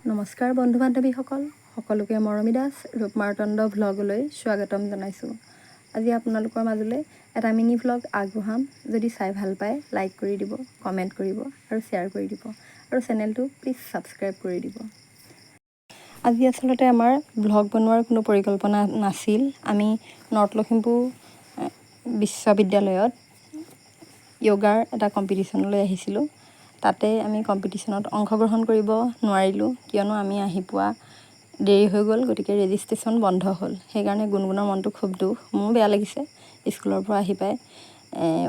নমস্কাৰ বন্ধু বান্ধৱীসকল, সকলোকে মৰমী দাস ৰূপমাৰতণ্ড ভ্লগলৈ স্বাগতম জনাইছোঁ। আজি আপোনালোকৰ মাজলৈ এটা মিনি ভ্লগ আগবঢ়াম। যদি চাই ভাল পায় লাইক কৰি দিব, কমেণ্ট কৰিব আৰু শ্বেয়াৰ কৰি দিব আৰু চেনেলটো প্লিজ ছাবস্ক্ৰাইব কৰি দিব। আজি আচলতে আমাৰ ভ্লগ বনোৱাৰ কোনো পৰিকল্পনা নাছিল। আমি নৰ্থ লখিমপুৰ বিশ্ববিদ্যালয়ত য়োগাৰ এটা কম্পিটিশ্যনলৈ আহিছিলোঁ। তাতে আমি কম্পিটিশ্যনত অংশগ্ৰহণ কৰিব নোৱাৰিলোঁ, কিয়নো আমি আহি পোৱা দেৰি হৈ গ'ল। গতিকে ৰেজিষ্ট্ৰেশ্যন বন্ধ হ'ল। সেইকাৰণে গুণগুণৰ মনটো খুব দুখ। মোৰো বেয়া লাগিছে। স্কুলৰ পৰা আহি পাই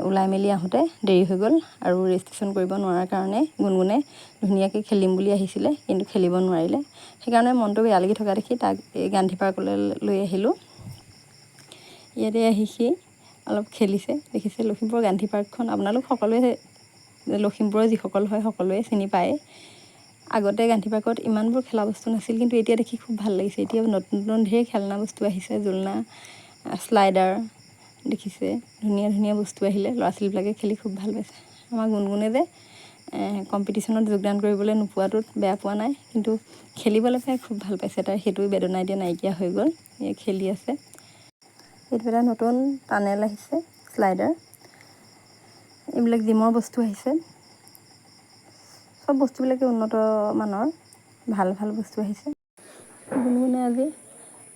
ওলাই মেলি আহোঁতে দেৰি হৈ গ'ল আৰু ৰেজিষ্ট্ৰেশ্যন কৰিব নোৱাৰাৰ কাৰণে গুণগুণে ধুনীয়াকৈ খেলিম বুলি আহিছিলে, কিন্তু খেলিব নোৱাৰিলে। সেইকাৰণে মনটো বেয়া লাগি থকা দেখি তাক এই গান্ধী পাৰ্কলৈ লৈ আহিলোঁ। ইয়াতে আহি সি অলপ খেলিছে। দেখিছে লখিমপুৰৰ গান্ধী পাৰ্কখন আপোনালোক সকলোৱে লখিমপুৰৰ যিসকল হয় সকলোৱে চিনি পায়। আগতে গান্ধী পাৰ্কত ইমানবোৰ খেলা বস্তু নাছিল, কিন্তু এতিয়া দেখি খুব ভাল লাগিছে। এতিয়া নতুন নতুন ঢেৰ খেলনা বস্তু আহিছে, জোলনা, শ্লাইডাৰ দেখিছে, ধুনীয়া ধুনীয়া বস্তু আহিলে। ল'ৰা ছোৱালীবিলাকে খেলি খুব ভাল পাইছে। আমাৰ গুণগুণে যে কম্পিটিশ্যনত যোগদান কৰিবলৈ নোপোৱাটোত বেয়া পোৱা নাই, কিন্তু খেলিবলৈ পাই খুব ভাল পাইছে। তাৰ সেইটো বেদনা এতিয়া নাইকিয়া হৈ গ'ল। খেলি আছে। এইটো এটা নতুন টানেল আহিছে, শ্লাইডাৰ। এইবিলাক জিমৰ বস্তু আহিছে। চব বস্তুবিলাকে উন্নত মানৰ ভাল ভাল বস্তু আহিছে। গুণগুণে আজি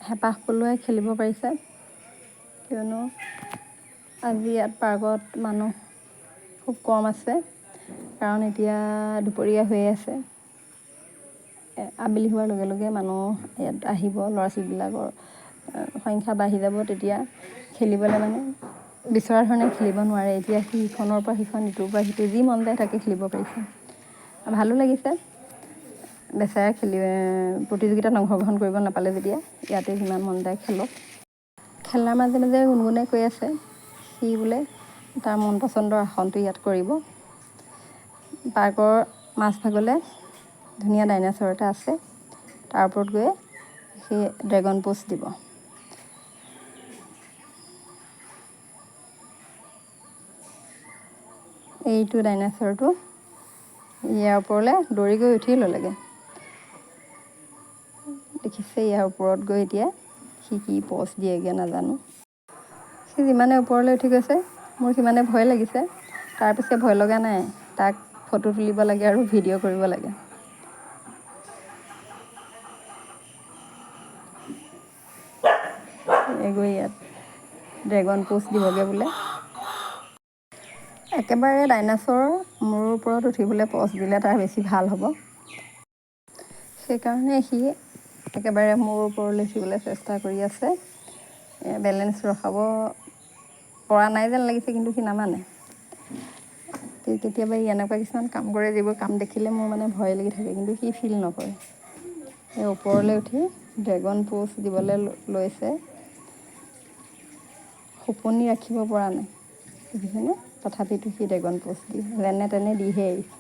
হেঁপাহ পলুৱাই খেলিব পাৰিছে, কিয়নো আজি ইয়াত পাৰ্কত মানুহ খুব কম আছে। কাৰণ এতিয়া দুপৰীয়া হৈ আছে। আবেলি হোৱাৰ লগে লগে মানুহ ইয়াত আহিব, ল'ৰা ছোৱালীবিলাকৰ সংখ্যা বাঢ়ি যাব। তেতিয়া খেলিবলৈ মানে বিচৰা ধৰণে খেলিব নোৱাৰে। এতিয়া সি ইখনৰ পৰা সিখন, ইটোৰ পৰা সিটো, যি মন যায় তাকে খেলিব পাৰিছে। ভালো লাগিছে। বেচেৰাই প্ৰতিযোগিতাত অংশগ্ৰহণ কৰিব নাপালে যেতিয়া, ইয়াতে যিমান মন যায় খেলক। খেলাৰ মাজে মাজে গুণগুণে কৈ আছে সি বোলে তাৰ মন পচন্দৰ আসনটো ইয়াত কৰিব। পাৰ্কৰ মাজভাগলৈ ধুনীয়া ডাইনাছৰ এটা আছে, তাৰ ওপৰত গৈ সি ড্ৰেগন পোজ দিব। এইটো ডাইনাছৰটো ইয়াৰ ওপৰলৈ দৌৰি গৈ উঠি ল'লেগৈ। দেখিছে, ইয়াৰ ওপৰত গৈ এতিয়া সি কি পজ দিয়েগৈ নাজানো। সি যিমানে ওপৰলৈ উঠি গৈছে, মোৰ সিমানে ভয় লাগিছে। তাৰপিছত ভয় লগা নাই, তাক ফটো তুলিব লাগে আৰু ভিডিঅ' কৰিব লাগে। গৈ ইয়াত ড্ৰেগন পোজ দিবগৈ বোলে। একেবাৰে ডাইনাছৰ মূৰৰ ওপৰত উঠিবলৈ পজ দিলে তাৰ বেছি ভাল হ'ব। সেইকাৰণে সি একেবাৰে মূৰৰ ওপৰলৈ উঠিবলৈ চেষ্টা কৰি আছে। বেলেঞ্চ ৰখাব পৰা নাই যেন লাগিছে, কিন্তু সি নামানে। কেতিয়াবা ই এনেকুৱা কিছুমান কাম কৰে, যিবোৰ কাম দেখিলে মোৰ মানে ভয় লাগি থাকে, কিন্তু সি ফিল নকৰে। এই ওপৰলৈ উঠি ড্ৰেগন পোজ দিবলৈ লৈছে। সোপনি ৰাখিব পৰা নাই, দেখিছেনে? তথাপিতো সি ড্ৰেগন পোজ দি যেনে তেনে দিহে আহিছে।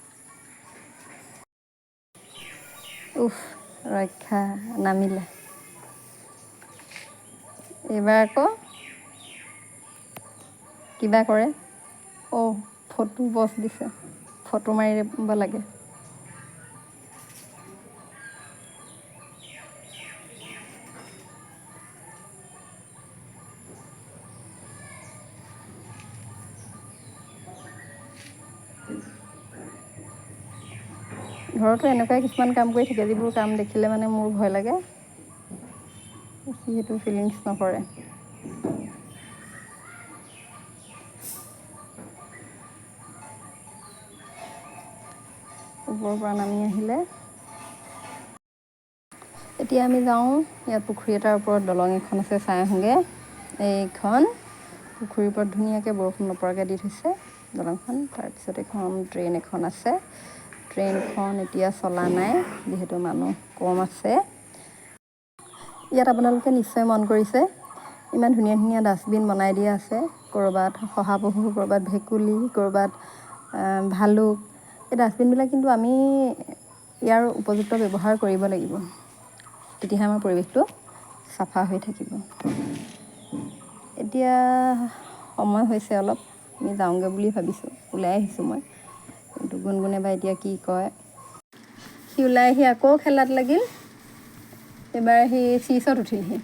উফ, ৰক্ষা নামিলে। এইবাৰ আকৌ কিবা কৰে। ফটো পজ দিছে, ফটো মাৰিব লাগে। ঘৰতো এনেকুৱাই কিছুমান কাম কৰি থাকে, যিবোৰ কাম দেখিলে মানে মোৰ ভয় লাগে। সি সেইটো ফিলিংছ নকৰে। ওপৰৰ পৰা নামি আহিলে। এতিয়া আমি যাওঁ, ইয়াত পুখুৰী এটাৰ ওপৰত দলং এখন আছে, চাই আহোঁগৈ। এইখন পুখুৰীৰ ওপৰত ধুনীয়াকৈ বৰষুণ নপৰাকৈ দি থৈছে দলংখন। তাৰপিছত এখন ট্ৰেইন এখন আছে। ট্ৰেইনখন এতিয়া চলা নাই, যিহেতু মানুহ কম আছে। ইয়াত আপোনালোকে নিশ্চয় মন কৰিছে, ইমান ধুনীয়া ধুনীয়া ডাষ্টবিন বনাই দিয়া আছে। ক'ৰবাত শহাপহু, ক'ৰবাত ভেকুলী, ক'ৰবাত ভালুক। এই ডাষ্টবিনবিলাক কিন্তু আমি ইয়াৰ উপযুক্ত ব্যৱহাৰ কৰিব লাগিব, তেতিয়াহে আমাৰ পৰিৱেশটো চাফা হৈ থাকিব। এতিয়া সময় হৈছে অলপ, আমি যাওঁগৈ বুলি ভাবিছোঁ। ওলাই আহিছোঁ মই, কিন্তু গুণগুণে বা এতিয়া কি কয়। সি ওলাই আহি আকৌ খেলাত লাগিল। এইবাৰ সি চিজত উঠিলহি।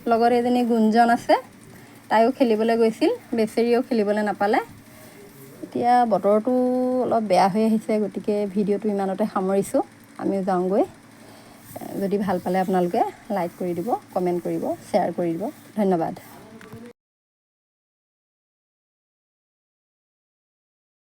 লগত এজনী গুঞ্জন আছে, তাইও খেলিবলৈ গৈছিল, বেচেৰিও খেলিবলৈ নাপালে। এতিয়া বতৰটো অলপ বেয়া হৈ আহিছে, গতিকে ভিডিঅ'টো ইমানতে সামৰিছোঁ। আমিও যাওঁগৈ। যদি ভাল পালে আপোনালোকে লাইক কৰি দিব, কমেণ্ট কৰিব, শ্বেয়াৰ কৰি দিব। ধন্যবাদ।